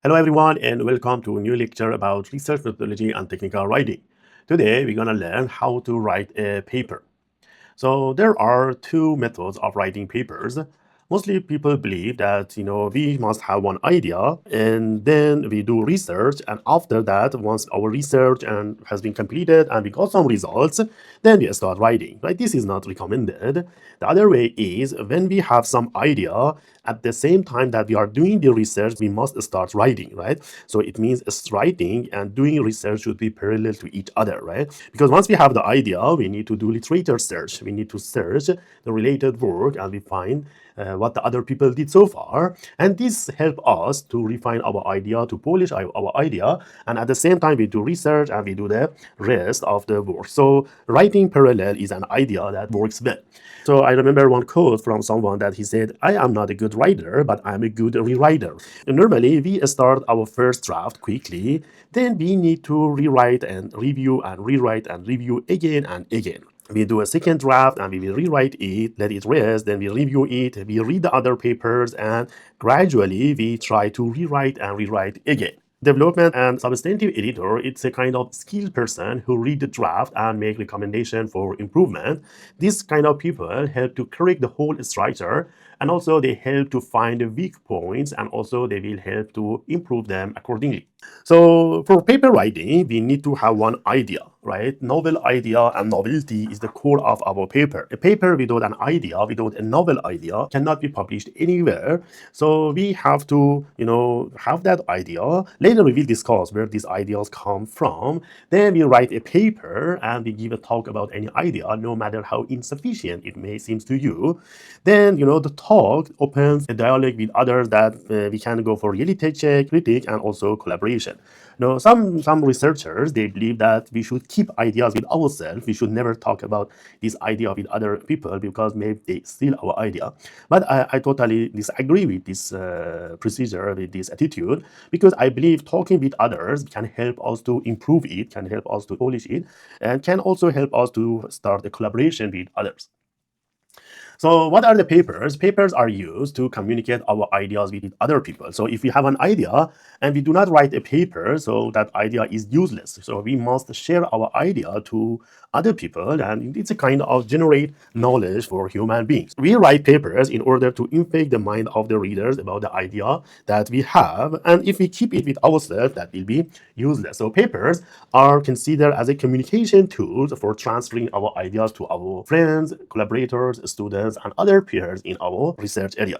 Hello everyone and welcome to a new lecture about research methodology and technical writing. Today we're going to learn how to write a paper. So there are two methods of writing papers. Mostly people believe that we must have one idea and then we do research, and after that, once our research has been completed and we got some results, then we start writing. Right? This is not recommended. The other way is when we have some idea, at the same time that we are doing the research, we must start writing, right? So it means writing and doing research should be parallel to each other, right? Because once we have the idea, we need to do literature search. We need to search the related work and we find what the other people did so far. And this help us to refine our idea, to polish our idea. And at the same time, we do research and we do the rest of the work. So writing parallel is an idea that works well. So I remember one quote from someone that he said, "I am not a good writer, but I'm a good rewriter." Normally, we start our first draft quickly, then we need to rewrite and review and rewrite and review again and again. We do a second draft and we will rewrite it, let it rest, then we review it, we read the other papers, and gradually we try to rewrite and rewrite again. Development and substantive editor, it's a kind of skilled person who read the draft and make recommendation for improvement. These kind of people help to correct the whole structure, and also they help to find the weak points, and also they will help to improve them accordingly. So for paper writing, we need to have one idea, right? Novel idea and novelty is the core of our paper. A paper without an idea, without a novel idea, cannot be published anywhere. So we have to, have that idea. Later we will discuss where these ideas come from. Then we write a paper and we give a talk about any idea, no matter how insufficient it may seem to you. Then, the talk opens a dialogue with others that we can go for reality check, critique, and also collaboration. Some researchers, they believe that we should keep ideas with ourselves. We should never talk about this idea with other people because maybe they steal our idea. But I totally disagree with this procedure, with this attitude, because I believe talking with others can help us to improve it, can help us to polish it, and can also help us to start a collaboration with others. So what are the papers? Papers are used to communicate our ideas with other people. So if we have an idea and we do not write a paper, so that idea is useless. So we must share our idea to other people, and it's a kind of generate knowledge for human beings. We write papers in order to infect the mind of the readers about the idea that we have, and if we keep it with ourselves, that will be useless. So papers are considered as a communication tool for transferring our ideas to our friends, collaborators, students, and other peers in our research area.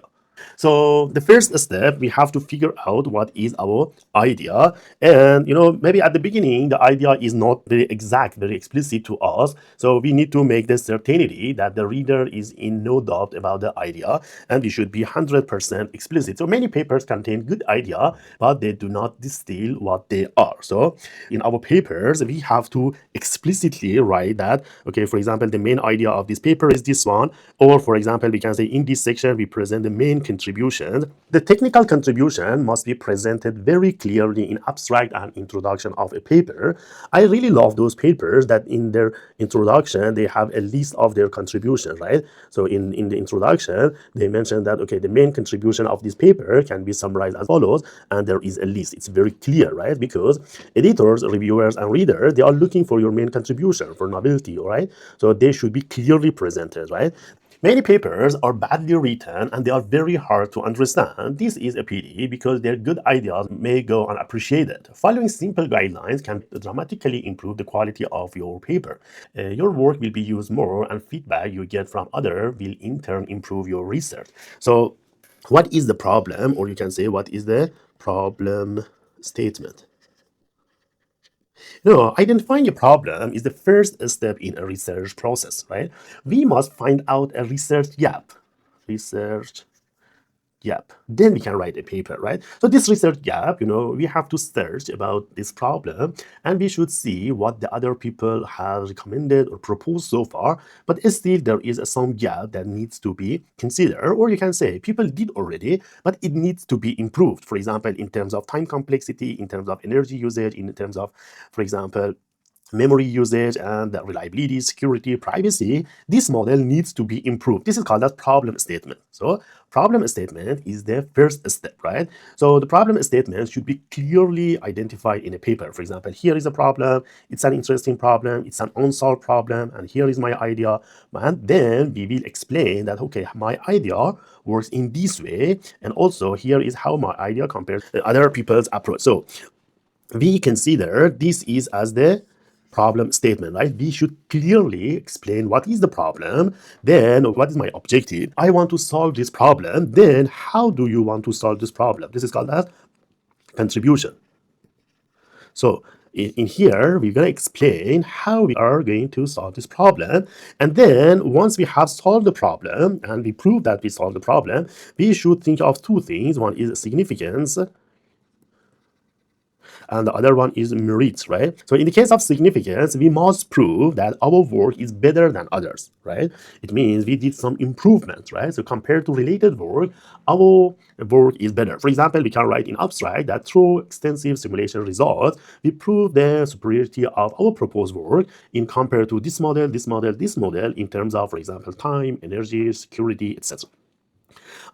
So the first step, we have to figure out what is our idea. And maybe at the beginning, the idea is not very exact, very explicit to us. So we need to make the certainty that the reader is in no doubt about the idea, and we should be 100% explicit. So many papers contain good idea, but they do not distill what they are. So in our papers, we have to explicitly write that, okay, for example, the main idea of this paper is this one, or for example, we can say in this section, we present the main contributions. The technical contribution must be presented very clearly in abstract and introduction of a paper. I really love those papers that in their introduction, they have a list of their contributions, right? So in the introduction, they mention that, okay, the main contribution of this paper can be summarized as follows, and there is a list. It's very clear, right? Because editors, reviewers, and readers, they are looking for your main contribution, for novelty, right? So they should be clearly presented, right? Many papers are badly written and they are very hard to understand. This is a pity because their good ideas may go unappreciated. Following simple guidelines can dramatically improve the quality of your paper. Your work will be used more, and feedback you get from others will in turn improve your research. So, what is the problem, or you can say, what is the problem statement? Identifying a problem is the first step in a research process, right? We must find out a research gap. Research gap. Then we can write a paper, right? So this research gap, we have to search about this problem, and we should see what the other people have recommended or proposed so far, but still there is some gap that needs to be considered, or you can say people did already, but it needs to be improved. For example, in terms of time complexity, in terms of energy usage, in terms of, for example, memory usage and the reliability, security, privacy, this model needs to be improved. This is called as problem statement. So problem statement is the first step, right? So the problem statement should be clearly identified in a paper. For example, here is a problem, it's an interesting problem, it's an unsolved problem, and here is my idea. And then we will explain that, okay, my idea works in this way, and also here is how my idea compares to other people's approach. So we consider this is as the problem statement, right? We should clearly explain what is the problem, then what is my objective. I want to solve this problem, then how do you want to solve this problem? This is called as contribution. So in here, we're going to explain how we are going to solve this problem. And then once we have solved the problem and we prove that we solved the problem, we should think of two things. One is significance, and the other one is merit, right? So in the case of significance, we must prove that our work is better than others, right? It means we did some improvements, right? So compared to related work, our work is better. For example, we can write in abstract that through extensive simulation results, we prove the superiority of our proposed work in compared to this model, this model, this model in terms of, for example, time, energy, security, etc.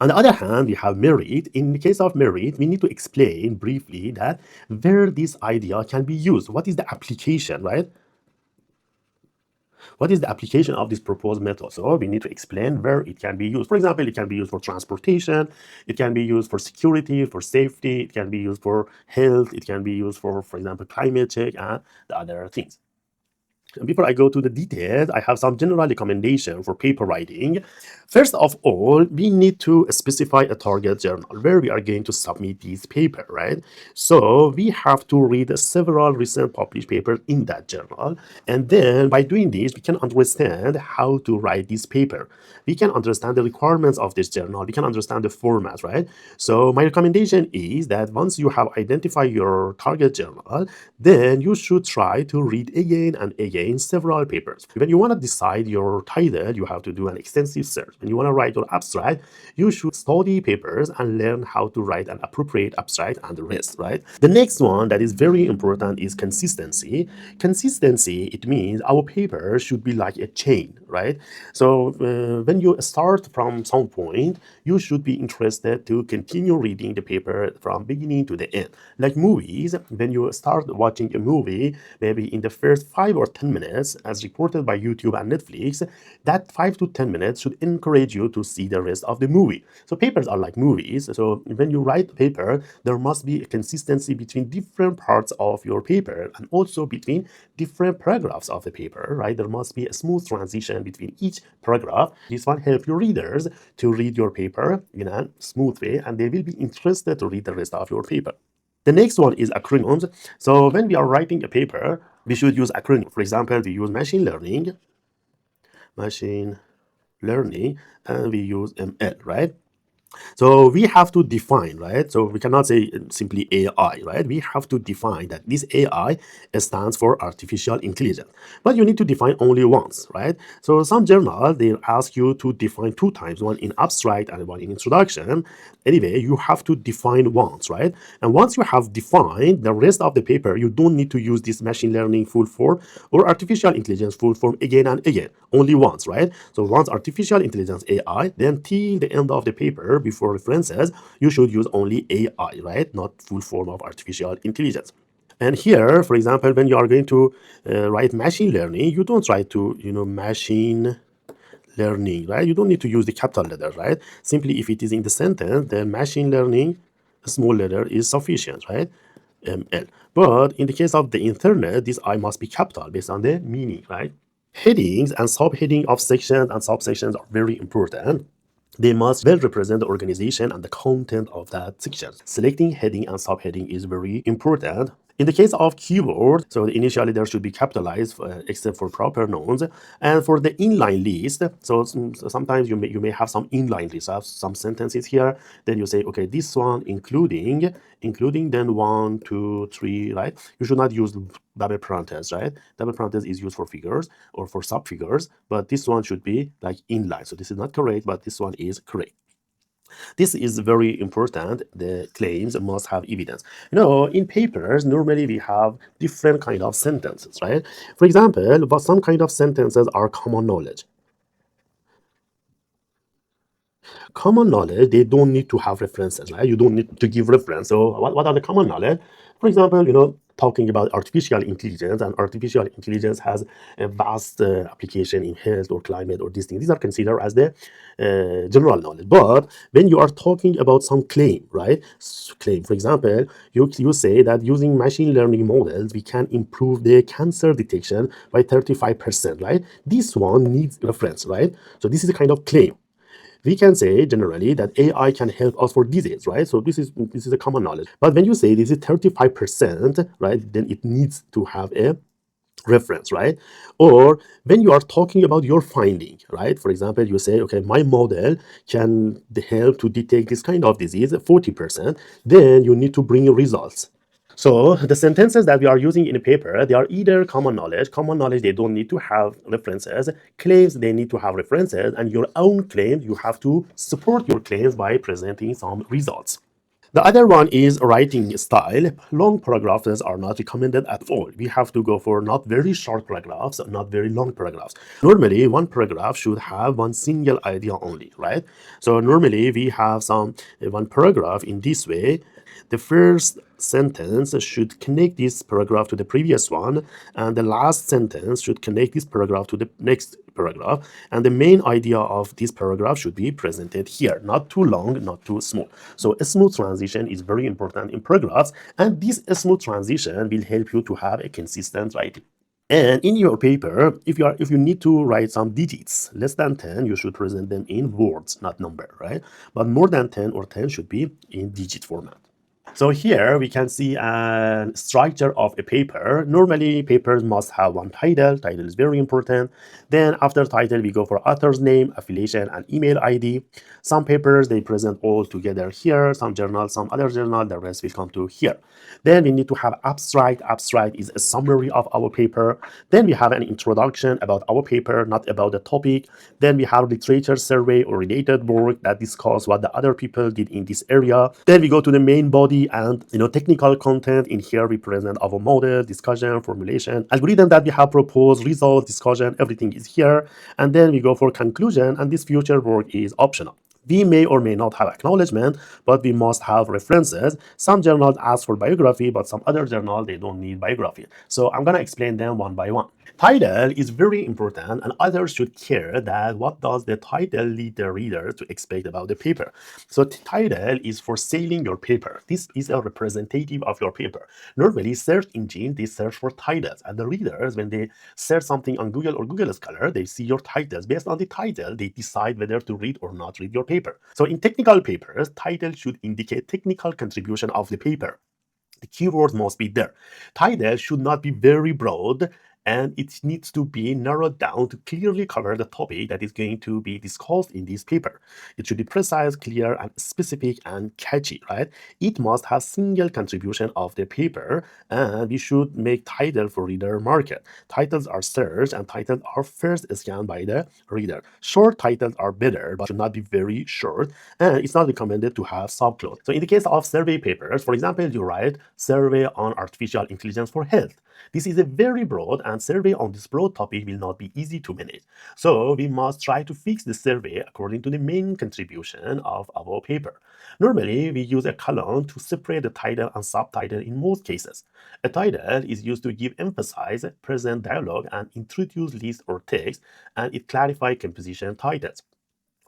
On the other hand, we have merit. In the case of merit, we need to explain briefly that where this idea can be used. What is the application, right? What is the application of this proposed method? So we need to explain where it can be used. For example, it can be used for transportation, it can be used for security, for safety, it can be used for health, it can be used for example, climate change and the other things. Before I go to the details, I have some general recommendation for paper writing. First of all, we need to specify a target journal where we are going to submit this paper, right? So we have to read several recent published papers in that journal. And then by doing this, we can understand how to write this paper. We can understand the requirements of this journal. We can understand the format, right? So my recommendation is that once you have identified your target journal, then you should try to read again and again several papers. When you want to decide your title, you have to do an extensive search. When you want to write your abstract, you should study papers and learn how to write an appropriate abstract and the rest, right? The next one that is very important is consistency. Consistency, it means our paper should be like a chain, right? So when you start from some point, you should be interested to continue reading the paper from beginning to the end. Like movies, when you start watching a movie, maybe in the first 5 or 10 minutes, as reported by YouTube and Netflix, that 5 to 10 minutes should encourage you to see the rest of the movie. So papers are like movies. So when you write a paper, there must be a consistency between different parts of your paper and also between different paragraphs of the paper, right? There must be a smooth transition between each paragraph. This one helps your readers to read your paper in a smooth way, and they will be interested to read the rest of your paper. The next one is acronyms. So when we are writing a paper, we should use acronyms. For example, we use machine learning, and we use ML, right? So we have to define, right? So we cannot say simply AI, right? We have to define that this AI stands for artificial intelligence. But you need to define only once, right? So some journals, they ask you to define 2 times, one in abstract and one in introduction. Anyway, you have to define once, right? And once you have defined the rest of the paper, you don't need to use this machine learning full form or artificial intelligence full form again and again, only once, right? So once artificial intelligence AI, then till the end of the paper, before references, you should use only AI, right? Not full form of artificial intelligence. And here, for example, when you are going to write machine learning, you don't try to, machine learning, right? You don't need to use the capital letter, right? Simply if it is in the sentence, the machine learning, small letter is sufficient, right? ML. But in the case of the internet, this I must be capital based on the meaning, right? Headings and subheading of sections and subsections are very important. They must well represent the organization and the content of that section. Selecting heading and subheading is very important. In the case of keyword, so initially there should be capitalized except for proper nouns. And for the inline list, so sometimes you may have some inline list, have some sentences here. Then you say, okay, this one including then 1, 2, 3, right? You should not use double parentheses, right? Double parentheses is used for figures or for subfigures, but this one should be like inline. So this is not correct, but this one is correct. This is very important. The claims must have evidence. In papers, normally we have different kind of sentences, right? For example, but some kind of sentences are common knowledge. Common knowledge, they don't need to have references, right? You don't need to give reference. So what are the common knowledge? For example, talking about artificial intelligence, and artificial intelligence has a vast application in health or climate or these things. These are considered as the general knowledge. But when you are talking about some claim, right? Claim, for example, you say that using machine learning models, we can improve the cancer detection by 35%, right? This one needs reference, right? So this is a kind of claim. We can say generally that AI can help us for disease, right? So this is a common knowledge. But when you say this is 35%, right, then it needs to have a reference, right? Or when you are talking about your finding, right? For example, you say, okay, my model can help to detect this kind of disease 40%, then you need to bring results. So the sentences that we are using in a paper, they are either common knowledge. Common knowledge, they don't need to have references. Claims, they need to have references. And your own claims, you have to support your claims by presenting some results. The other one is writing style. Long paragraphs are not recommended at all. We have to go for not very short paragraphs, not very long paragraphs. Normally, one paragraph should have one single idea only, right? So normally we have some one paragraph in this way. The first sentence should connect this paragraph to the previous one, and the last sentence should connect this paragraph to the next paragraph. And the main idea of this paragraph should be presented here, not too long, not too small. So a smooth transition is very important in paragraphs, and this smooth transition will help you to have a consistent writing. And in your paper, if you need to write some digits less than 10, you should present them in words, not number, right? But more than 10 or 10 should be in digit format. So here we can see a structure of a paper. Normally, papers must have one title. Title is very important. Then after title, we go for author's name, affiliation, and email ID. Some papers, they present all together here. Some journals, some other journal, the rest will come to here. Then we need to have abstract. Abstract is a summary of our paper. Then we have an introduction about our paper, not about the topic. Then we have literature survey or related work that discuss what the other people did in this area. Then we go to the main body and technical content. In here we present our model, discussion, formulation, algorithm that we have proposed, results, discussion, everything is here. And then we go for conclusion, and this future work is optional. We may or may not have acknowledgement, but we must have references. Some journals ask for biography, but some other journals, they don't need biography. So I'm going to explain them one by one. Title is very important, and others should care that what does the title lead the reader to expect about the paper. So title is for selling your paper. This is a representative of your paper. Normally, search engines, they search for titles, and the readers, when they search something on Google or Google Scholar, they see your titles. Based on the title, they decide whether to read or not read your paper. So in technical papers, title should indicate technical contribution of the paper. The keywords must be there. Title should not be very broad, and it needs to be narrowed down to clearly cover the topic that is going to be discussed in this paper. It should be precise, clear, and specific and catchy, right? It must have single contribution of the paper, and we should make title for reader market. Titles are searched, and titles are first scanned by the reader. Short titles are better, but should not be very short, and it's not recommended to have subclause. So in the case of survey papers, for example, you write survey on artificial intelligence for health. This is a very broad, and survey on this broad topic will not be easy to manage. So we must try to fix the survey according to the main contribution of our paper. Normally, we use a column to separate the title and subtitle in most cases. A title is used to give emphasis, present dialogue, and introduce list or text, and it clarifies composition titles.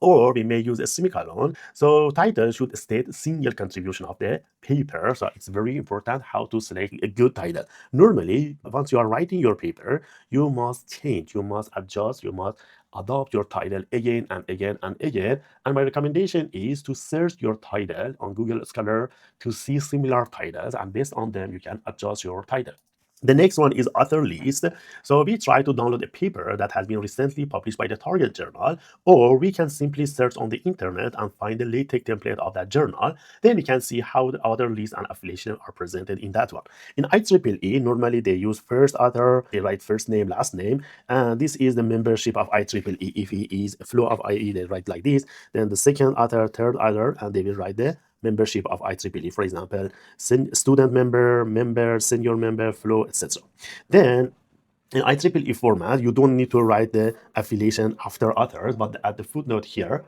Or we may use a semicolon. So title should state single contribution of the paper. So it's very important how to select a good title. Normally, once you are writing your paper, you must change, you must adjust, you must adopt your title again and again and again. And my recommendation is to search your title on Google Scholar to see similar titles, and based on them, you can adjust your title. The next one is author list. So we try to download a paper that has been recently published by the target journal, or we can simply search on the internet and find the LaTeX template of that journal. Then we can see how the author list and affiliation are presented in that one. In IEEE, normally they use first author, they write first name, last name, and this is the membership of IEEE. If he is a flow of IE, they write like this. Then the second author, third author, and they will write the membership of IEEE. For example, student member, senior member, flow, etc. Then in IEEE format, you don't need to write the affiliation after authors, but at the footnote here,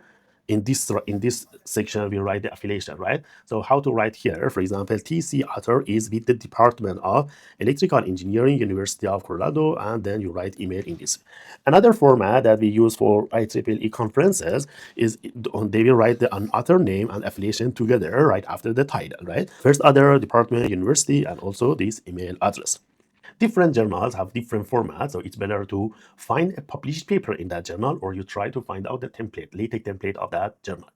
in this section, we write the affiliation, right? So how to write here, for example, TC author is with the Department of Electrical Engineering, University of Colorado, and then you write email in this. Another format that we use for IEEE conferences is they will write an author name and affiliation together right after the title, right? First author, department, university, and also this email address. Different journals have different formats, so it's better to find a published paper in that journal, or you try to find out the template, LaTeX template of that journal.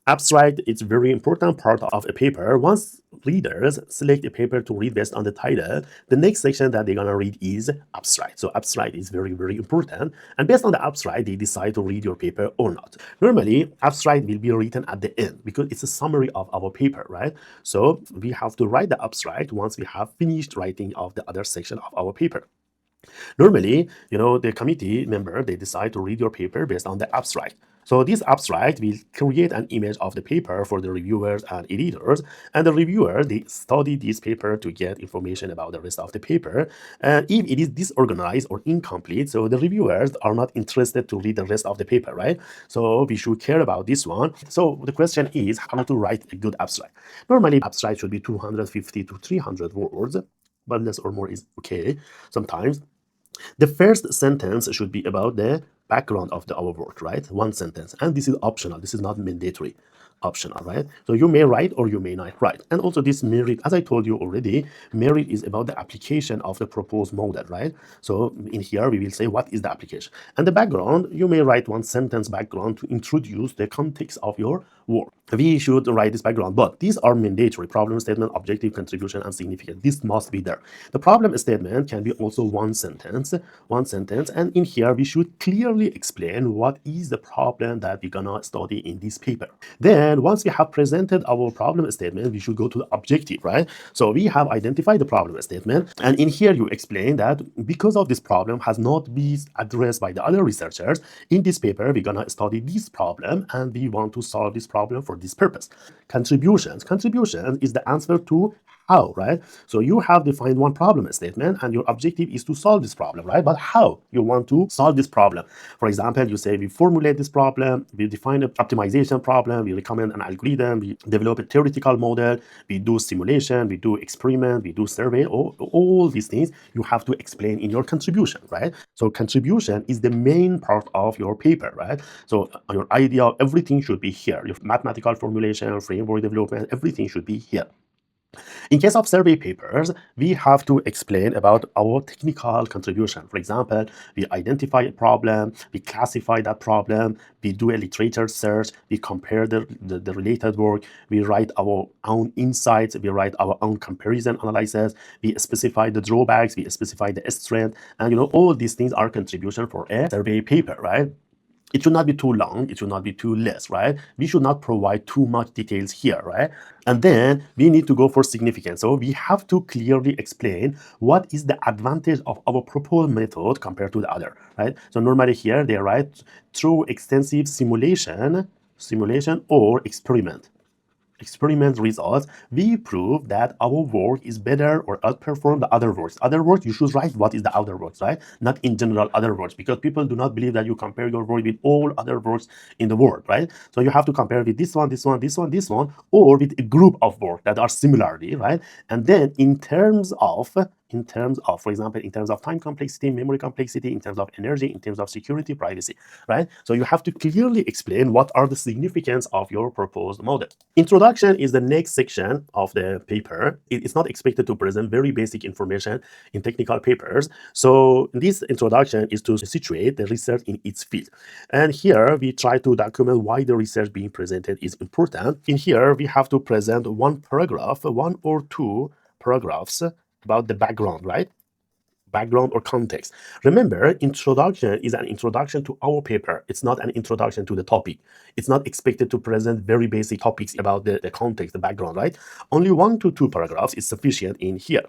Abstract is a very important part of a paper. Once readers select a paper to read based on the title, the next section that they're gonna read is abstract. So abstract is very, very important. And based on the abstract, they decide to read your paper or not. Normally, abstract will be written at the end because it's a summary of our paper, right? So we have to write the abstract once we have finished writing of the other section of our paper. Normally, the committee member, they decide to read your paper based on the abstract. So this abstract will create an image of the paper for the reviewers and editors, and the reviewers, they study this paper to get information about the rest of the paper. And if it is disorganized or incomplete, so the reviewers are not interested to read the rest of the paper, right? So we should care about this one. So the question is how to write a good abstract. Normally, abstract should be 250 to 300 words, but less or more is okay sometimes. The first sentence should be about the background of our work, right? One sentence. And this is optional. This is not mandatory. Optional, right? So you may write or you may not write. And also this merit, as I told you already, merit is about the application of the proposed model, right? So in here, we will say what is the application. And the background, you may write one sentence background to introduce the context of your work. We should write this background, but these are mandatory: problem statement, objective, contribution, and significant. This must be there. The problem statement can be also one sentence, and in here we should clearly explain what is the problem that we're gonna study in this paper. Then once we have presented our problem statement, we should go to the objective, right? So we have identified the problem statement, and in here you explain that because of this problem has not been addressed by the other researchers, in this paper we're gonna study this problem and we want to solve this problem for this purpose. Contributions is the answer to how, right? So you have defined one problem statement and your objective is to solve this problem, right? But how you want to solve this problem? For example, you say we formulate this problem, we define an optimization problem, we recommend an algorithm, we develop a theoretical model, we do simulation, we do experiment, we do survey. All these things you have to explain in your contribution, right? So contribution is the main part of your paper, right? So your idea, everything should be here. Your mathematical formulation, framework development, everything should be here. In case of survey papers, we have to explain about our technical contribution. For example, we identify a problem, we classify that problem, we do a literature search, we compare the related work, we write our own insights, we write our own comparison analysis, we specify the drawbacks, we specify the strength, and all these things are contribution for a survey paper, right? It should not be too long, it should not be too less, right? We should not provide too much details here, right? And then we need to go for significance. So we have to clearly explain what is the advantage of our proposed method compared to the other, right? So normally here they write through extensive simulation or experiment results, we prove that our work is better or outperform the other works. Other works, you should write what is the other works, right? Not in general other works, because people do not believe that you compare your work with all other works in the world, right? So you have to compare with this one, or with a group of work that are similarly, right? And then in terms of, for example, in terms of time complexity, memory complexity, in terms of energy, in terms of security, privacy, right? So you have to clearly explain what are the significance of your proposed model. Introduction is the next section of the paper. It's not expected to present very basic information in technical papers. So this introduction is to situate the research in its field. And here we try to document why the research being presented is important. In here, we have to present one paragraph, one or two paragraphs about the background, right? background or context. Remember, introduction is an introduction to our paper. It's not an introduction to the topic. It's not expected to present very basic topics about the context, the background, right? Only 1 to 2 paragraphs is sufficient in here.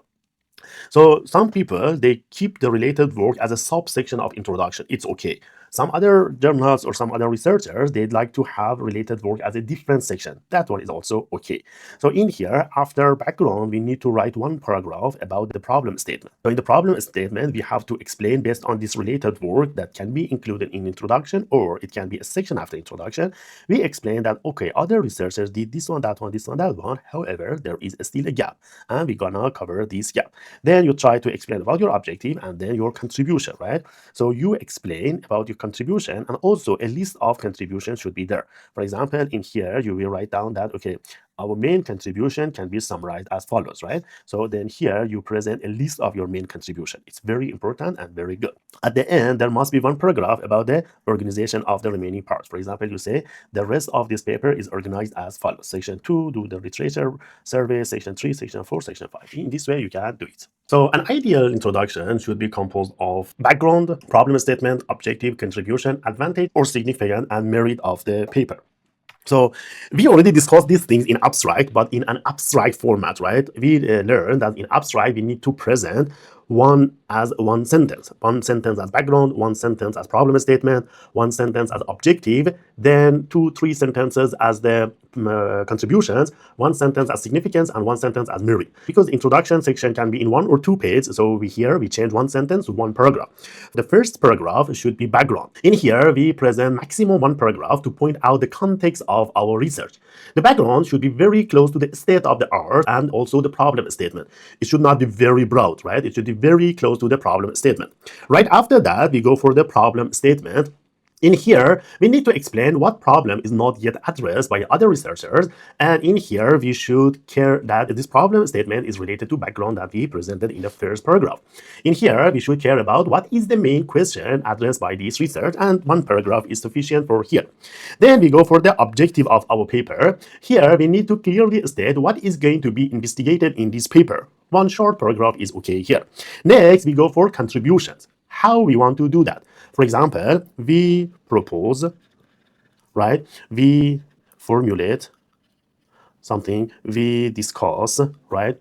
So some people, they keep the related work as a subsection of introduction. It's okay. Some other journals or some other researchers, they'd like to have related work as a different section. That one is also okay. So in here, after background, we need to write 1 paragraph about the problem statement. So in the problem statement, we have to explain based on this related work that can be included in introduction, or it can be a section after introduction. We explain that, okay, other researchers did this one, that one, this one, that one. However, there is still a gap, and we're gonna cover this gap. Then you try to explain about your objective and then your contribution, right? So you explain about your contribution, and also a list of contributions should be there. For example, in here, you will write down that, okay, our main contribution can be summarized as follows, right? So then here you present a list of your main contribution. It's very important and very good. At the end, there must be 1 paragraph about the organization of the remaining parts. For example, you say the rest of this paper is organized as follows. Section 2, do the literature survey. Section 3, Section 4, Section 5. In this way, you can do it. So an ideal introduction should be composed of background, problem statement, objective, contribution, advantage or significance, and merit of the paper. So we already discussed these things in abstract, but in an abstract format, right? We learned that in abstract, we need to present one sentence. 1 sentence as background, 1 sentence as problem statement, 1 sentence as objective, then 2-3 sentences as the contributions, 1 sentence as significance, and 1 sentence as merit. Because introduction section can be in 1 or 2 pages, so we change 1 sentence to 1 paragraph. The first paragraph should be background. In here, we present maximum 1 paragraph to point out the context of our research. The background should be very close to the state of the art and also the problem statement. It should not be very broad, right? It should be very close to the problem statement. Right after that, we go for the problem statement. In here, we need to explain what problem is not yet addressed by other researchers, and in here, we should care that this problem statement is related to background that we presented in the first paragraph. In here, we should care about what is the main question addressed by this research, and 1 paragraph is sufficient for here. Then we go for the objective of our paper. Here, we need to clearly state what is going to be investigated in this paper. 1 short paragraph is okay here. Next, we go for contributions. How we want to do that? For example, we propose, right? We formulate something, we discuss, right?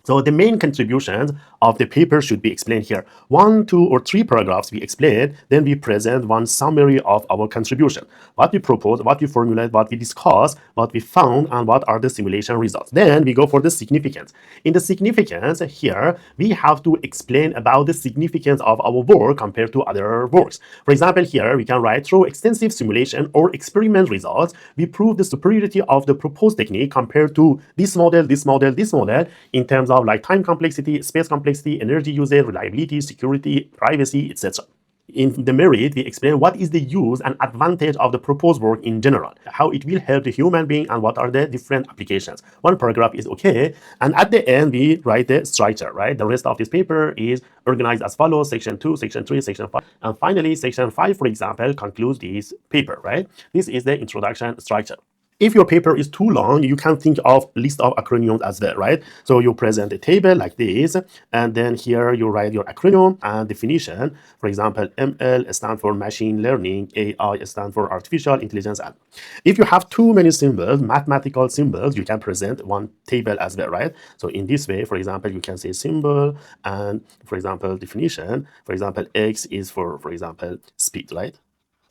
So the main contributions of the paper should be explained here. 1, 2, or 3 paragraphs we explain, then we present 1 summary of our contribution. What we propose, what we formulate, what we discuss, what we found, and what are the simulation results. Then we go for the significance. In the significance here, we have to explain about the significance of our work compared to other works. For example, here we can write, through extensive simulation or experiment results, we prove the superiority of the proposed technique compared to this model, this model, this model in terms of like time complexity, space complexity, energy usage, reliability, security, privacy, etc. In the merit, we explain what is the use and advantage of the proposed work in general, how it will help the human being, and what are the different applications. 1 paragraph is okay, and at the end, we write the structure, right? The rest of this paper is organized as follows: Section 2, Section 3, Section 5, and finally, Section 5, for example, concludes this paper, right? This is the introduction structure. If your paper is too long, you can think of list of acronyms as well, right? So you present a table like this, and then here you write your acronym and definition. For example, ML stands for machine learning, AI stands for artificial intelligence. And if you have too many symbols, mathematical symbols, you can present 1 table as well, right? So in this way, for example, you can say symbol and, for example, definition. For example, X is for example, speed, right?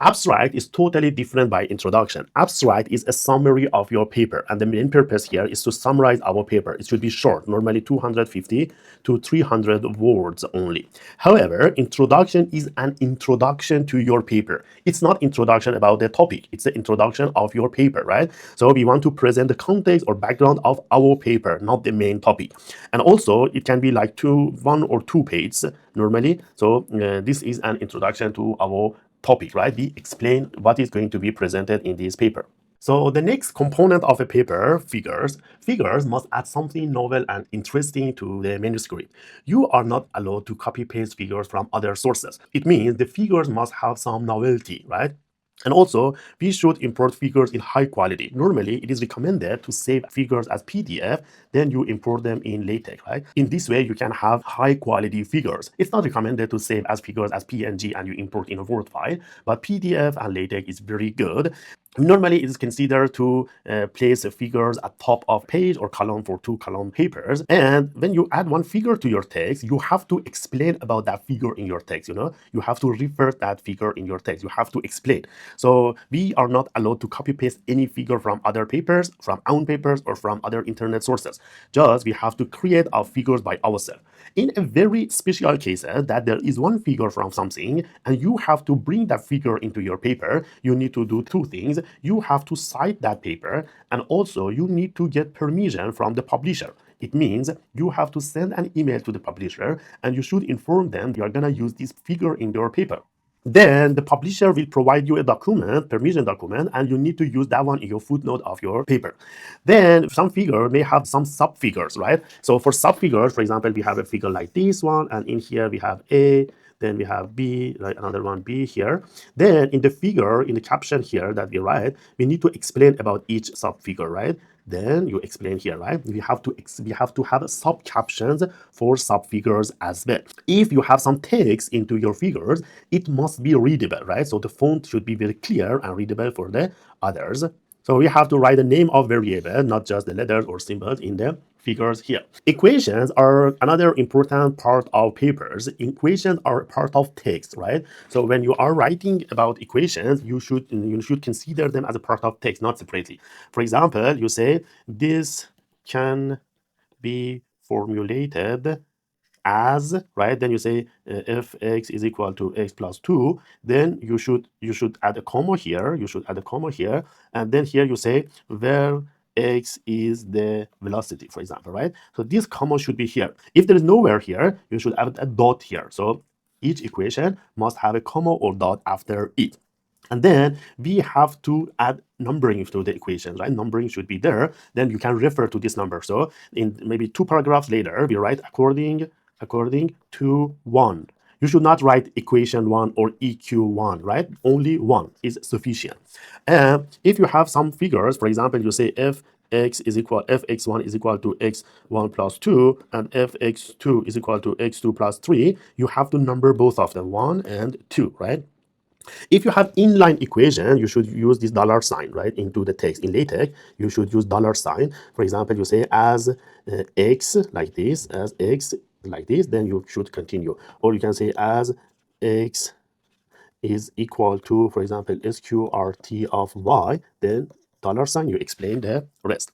Abstract is totally different by introduction. Abstract is a summary of your paper, and the main purpose here is to summarize our paper. It should be short, normally 250 to 300 words only. However, introduction is an introduction to your paper. It's not introduction about the topic. It's the introduction of your paper, right? So we want to present the context or background of our paper, not the main topic. And also, it can be like 1 or 2 pages normally. So this is an introduction to our topic, right? We explain what is going to be presented in this paper. So the next component of a paper, figures. Figures must add something novel and interesting to the manuscript. You are not allowed to copy-paste figures from other sources. It means the figures must have some novelty, right? And also, we should import figures in high quality. Normally, it is recommended to save figures as PDF, then you import them in LaTeX, right? In this way, you can have high quality figures. It's not recommended to save as figures as PNG and you import in a Word file, but PDF and LaTeX is very good. Normally, it is considered to place the figures at top of page or column for 2-column papers. And when you add one figure to your text, you have to explain about that figure in your text. You have to refer that figure in your text. You have to explain. So we are not allowed to copy paste any figure from other papers, from own papers, or from other internet sources. Just we have to create our figures by ourselves. In a very special cases that there is one figure from something and you have to bring that figure into your paper, you need to do two things. You have to cite that paper, and also you need to get permission from the publisher. It means you have to send an email to the publisher and you should inform them you are going to use this figure in your paper. Then the publisher will provide you a document, permission document, and you need to use that one in your footnote of your paper. Then some figure may have some sub-figures, right? So for sub-figures, for example, we have a figure like this one, and in here we have A, then we have B, like another one B here. Then in the figure, in the caption here that we write, we need to explain about each sub-figure, right? Then you explain here, right? We have to have sub captions for sub figures as well. If you have some text into your figures, it must be readable, right? So the font should be very clear and readable for the others. So we have to write the name of variable, not just the letters or symbols in the figures here. Equations are another important part of papers. Equations are part of text, right? So when you are writing about equations, you should consider them as a part of text, not separately. For example, you say this can be formulated as, right? Then you say if x is equal to x plus 2, then you should add a comma here. You should add a comma here, and then here you say where x is the velocity, for example, right? So this comma should be here. If there is nowhere here, you should add a dot here. So each equation must have a comma or dot after it. And then we have to add numbering to the equations, right? Numbering should be there. Then you can refer to this number. So in maybe 2 paragraphs later, we write according to 1. You should not write equation 1 or EQ1, right? Only 1 is sufficient. And if you have some figures, for example, you say fx1 is equal to x1 plus 2 and fx2 is equal to x2 plus 3, you have to number both of them, 1 and 2, right? If you have inline equation, you should use this dollar sign, right, into the text. In LaTeX, you should use dollar sign. For example, you say as x like this, as x like this, then you should continue. Or you can say as x is equal to, for example, sqrt of y, then dollar sign, you explain the rest.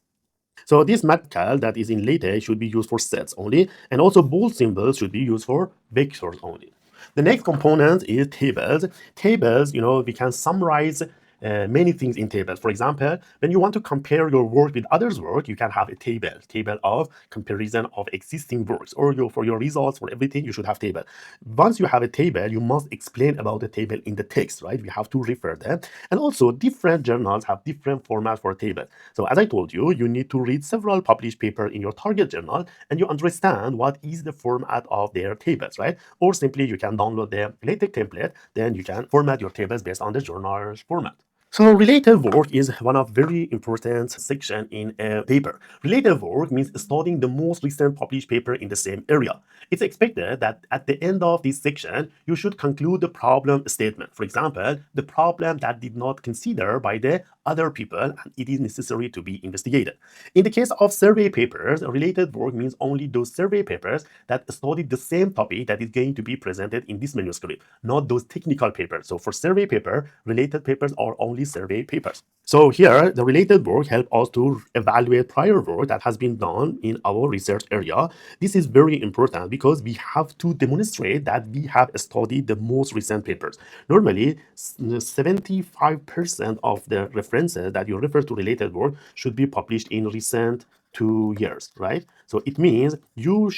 So this mathcal that is in LaTeX should be used for sets only, and also bold symbols should be used for vectors only. The next component is tables. Tables, we can summarize many things in tables. For example, when you want to compare your work with others' work, you can have a table of comparison of existing works, or for your results, for everything, you should have table. Once you have a table, you must explain about the table in the text, right? We have to refer them. And also, different journals have different formats for a table. So as I told you, you need to read several published papers in your target journal, and you understand what is the format of their tables, right? Or simply you can download the LaTeX template, then you can format your tables based on the journal's format. So related work is one of very important section in a paper. Related work means studying the most recent published paper in the same area. It's expected that at the end of this section, you should conclude the problem statement. For example, the problem that did not consider by the other people and it is necessary to be investigated. In the case of survey papers, related work means only those survey papers that study the same topic that is going to be presented in this manuscript, not those technical papers. So for survey paper, related papers are only survey papers. So here, the related work helps us to evaluate prior work that has been done in our research area. This is very important because we have to demonstrate that we have studied the most recent papers. Normally, 75% of the references that you refer to related work should be published in recent 2 years, right? So it means you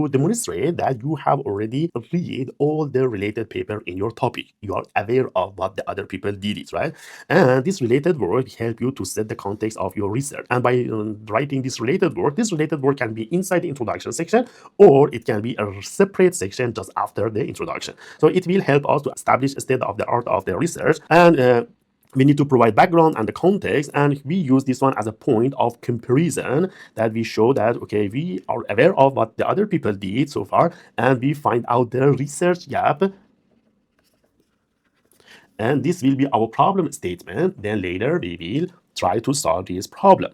demonstrate that you have already read all the related paper in your topic. You are aware of what the other people did it, right? And this related work help you to set the context of your research. And by writing this related work can be inside the introduction section, or it can be a separate section just after the introduction. So it will help us to establish a state of the art of the research. And We need to provide background and the context, and we use this one as a point of comparison that we show that, okay, we are aware of what the other people did so far, and we find out their research gap, and this will be our problem statement. Then later we will try to solve this problem.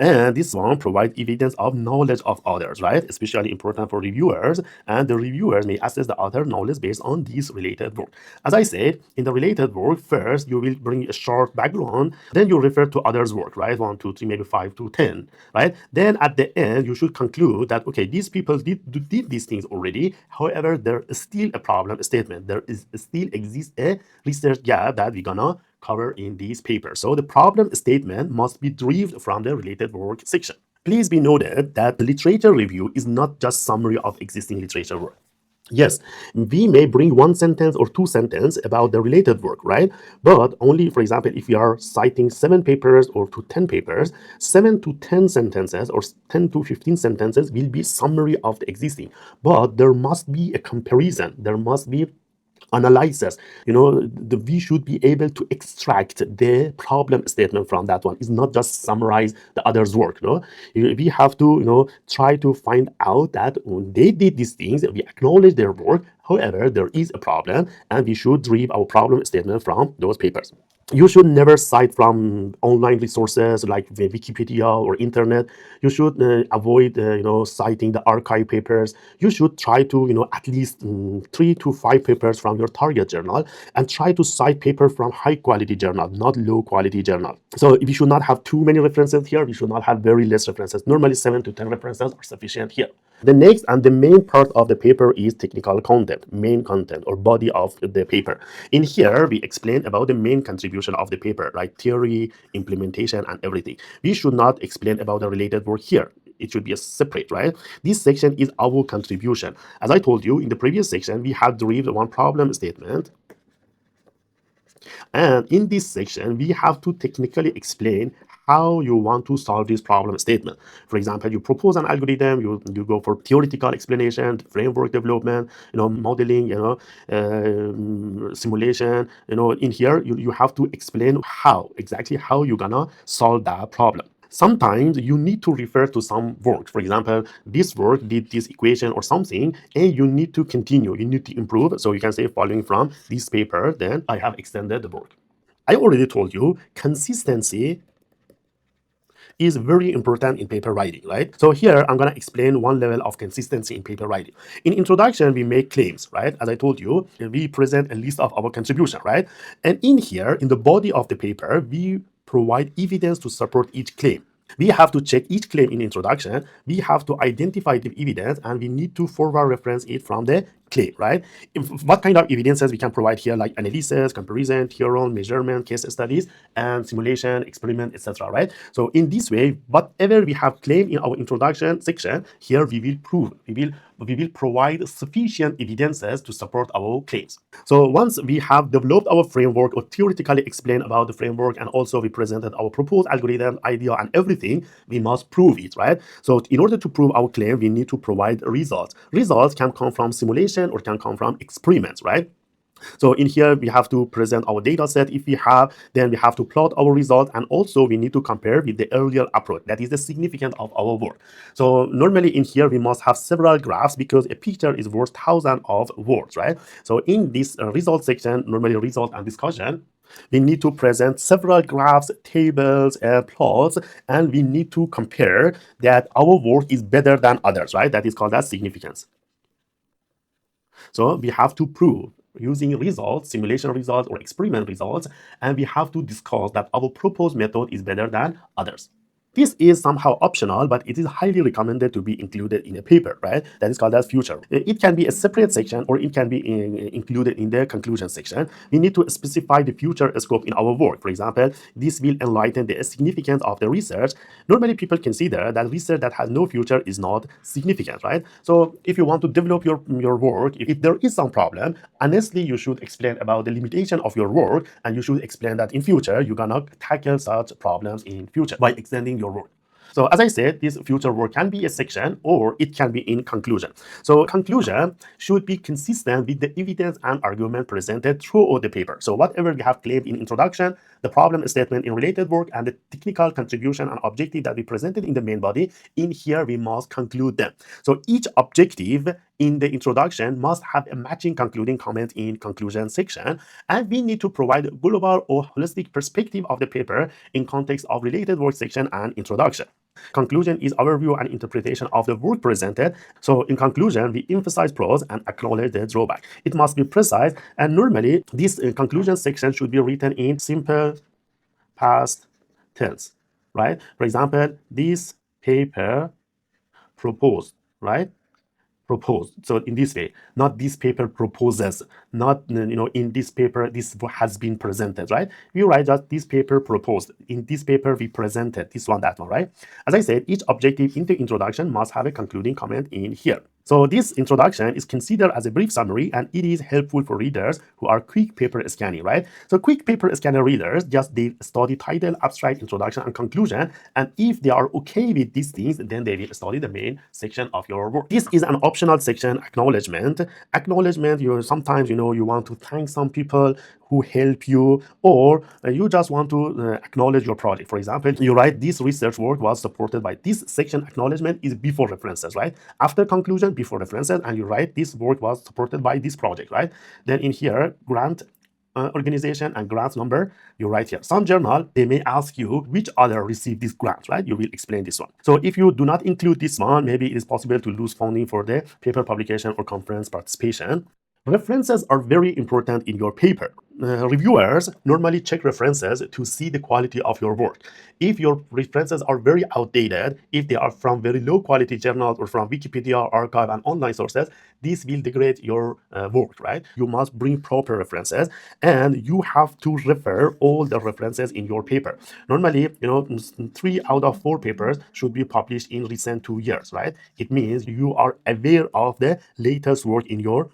And this one provides evidence of knowledge of others, right? Especially important for reviewers, and the reviewers may assess the other knowledge based on these related work. As I said, in the related work, first you will bring a short background, then you refer to others' work, right? 1, 2, 3, maybe 5 to 10, right? Then at the end, you should conclude that, okay, these people did these things already. However, there is still a problem statement. There is still exists a research gap that we're gonna cover in these papers. So the problem statement must be derived from the related work section. Please be noted that the literature review is not just summary of existing literature work. Yes, we may bring one sentence or two sentences about the related work, right? But only, for example, if we are citing 7 papers or to 10 papers, 7 to 10 sentences or 10 to 15 sentences will be summary of the existing. But there must be a comparison. There must be analysis. We should be able to extract the problem statement from that one. It's not just summarize the other's work. We have to try to find out that when they did these things, we acknowledge their work. However, there is a problem, and we should derive our problem statement from those papers. You should never cite from online resources like Wikipedia or internet. You should avoid citing the archive papers. You should try to at least 3 to 5 papers from your target journal, and try to cite paper from high quality journal, not low quality journal. So we should not have too many references here. We should not have very less references. Normally 7 to 10 references are sufficient here. The next and the main part of the paper is technical content, main content or body of the paper. In here, we explain about the main contribution of the paper, right? Theory, implementation, and everything. We should not explain about the related work here. It should be a separate, right? This section is our contribution. As I told you in the previous section, we have derived one problem statement. And in this section, we have to technically explain how you want to solve this problem statement. For example, you propose an algorithm, you go for theoretical explanation, framework development, modeling, simulation. In here, you have to explain exactly how you're gonna solve that problem. Sometimes you need to refer to some work. For example, this work did this equation or something, and you need to continue, you need to improve. So you can say, following from this paper, then I have extended the work. I already told you consistency is very important in paper writing, right? So here I'm going to explain one level of consistency in paper writing. In introduction, we make claims, right? As I told you, we present a list of our contribution, right? And in here, in the body of the paper, we provide evidence to support each claim. We have to check each claim in introduction. We have to identify the evidence, and we need to forward reference it from the claim, right? What kind of evidences we can provide here, like analysis, comparison, theorem, measurement, case studies, and simulation, experiment, etc., right? So in this way, whatever we have claimed in our introduction section, here we will prove, we will provide sufficient evidences to support our claims. So once we have developed our framework or theoretically explained about the framework, and also we presented our proposed algorithm, idea, and everything, we must prove it, right? So in order to prove our claim, we need to provide results. Results can come from simulation or can come from experiments, right? So in here, we have to present our data set if we have, then we have to plot our result, and also we need to compare with the earlier approach. That is the significance of our work. So normally in here, we must have several graphs, because a picture is worth thousands of words, right? So in this result section, normally result and discussion, we need to present several graphs, tables, and plots, and we need to compare that our work is better than others, right? That is called as significance. So we have to prove using results, simulation results or experiment results, and we have to discuss that our proposed method is better than others. This is somehow optional, but it is highly recommended to be included in a paper, right? That is called as future. It can be a separate section, or it can be included in the conclusion section. We need to specify the future scope in our work. For example, this will enlighten the significance of the research. Normally, people consider that research that has no future is not significant, right? So if you want to develop your work, if there is some problem, honestly, you should explain about the limitation of your work, and you should explain that in future, you're gonna tackle such problems in future by extending your work. So as I said, this future work can be a section or it can be in conclusion. So conclusion should be consistent with the evidence and argument presented throughout the paper. So whatever we have claimed in introduction, the problem statement in related work, and the technical contribution and objective that we presented in the main body, in here we must conclude them. So each objective in the introduction must have a matching concluding comment in conclusion section, and we need to provide a global or holistic perspective of the paper in context of related work section and introduction. Conclusion is overview and interpretation of the work presented. So in conclusion, we emphasize pros and acknowledge the drawback. It must be precise, and normally this conclusion section should be written in simple past tense, right? For example, this paper proposed, right? Proposed. So in this way, not this paper proposes, not in this paper this has been presented, right? You write just this paper proposed, in this paper we presented, this one, that one, right? As I said, each objective in the introduction must have a concluding comment in here. So this introduction is considered as a brief summary, and it is helpful for readers who are quick paper scanning, right? So quick paper scanner readers, just they study title, abstract, introduction, and conclusion, and if they are okay with these things, then they will study the main section of your work. This is an optional section, acknowledgement. Acknowledgement, sometimes you want to thank some people who help you, or you just want to acknowledge your project. For example, you write this research work was supported by this section. Acknowledgement is before references, right? After conclusion, before references, and you write this work was supported by this project, right? Then in here, grant organization and grant number, you write here. Some journal, they may ask you which other received this grant, right? You will explain this one. So if you do not include this one, maybe it is possible to lose funding for the paper publication or conference participation. References are very important in your paper. Reviewers normally check references to see the quality of your work. If your references are very outdated, if they are from very low quality journals or from Wikipedia, archive, and online sources, this will degrade your work, right? You must bring proper references, and you have to refer all the references in your paper. Normally, 3 out of 4 papers should be published in recent 2 years, right? It means you are aware of the latest work in your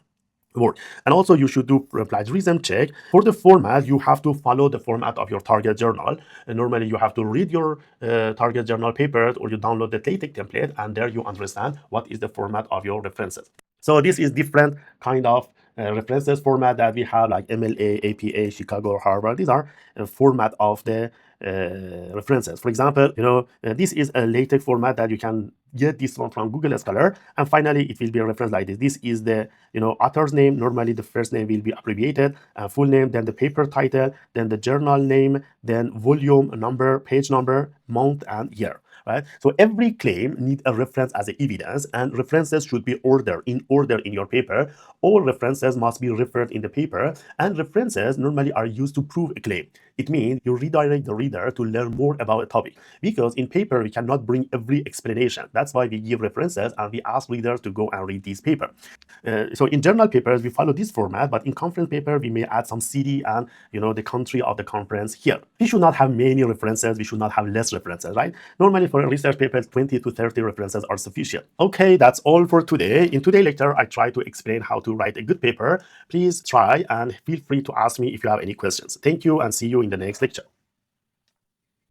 work. And also you should do plagiarism check. For the format, you have to follow the format of your target journal, and normally you have to read your target journal papers, or you download the LaTeX template, and there you understand what is the format of your references. So this is different kind of references format that we have, like MLA, APA, Chicago, Harvard. These are format of the references. For example, this is a LaTeX format that you can get this one from Google Scholar, and finally it will be a reference like this. This is the author's name. Normally the first name will be abbreviated, full name, then the paper title, then the journal name, then volume number, page number, month, and year. Right? So every claim needs a reference as a evidence, and references should be in order in your paper. All references must be referred in the paper, and references normally are used to prove a claim. It means you redirect the reader to learn more about a topic, because in paper we cannot bring every explanation. That's why we give references, and we ask readers to go and read this paper. So in journal papers we follow this format, but in conference paper we may add some city and the country of the conference here. We should not have many references, we should not have less references, right? Normally for a research paper, 20 to 30 references are sufficient. Okay, that's all for today. In today's lecture, I try to explain how to write a good paper. Please try and feel free to ask me if you have any questions. Thank you, and see you in the next lecture.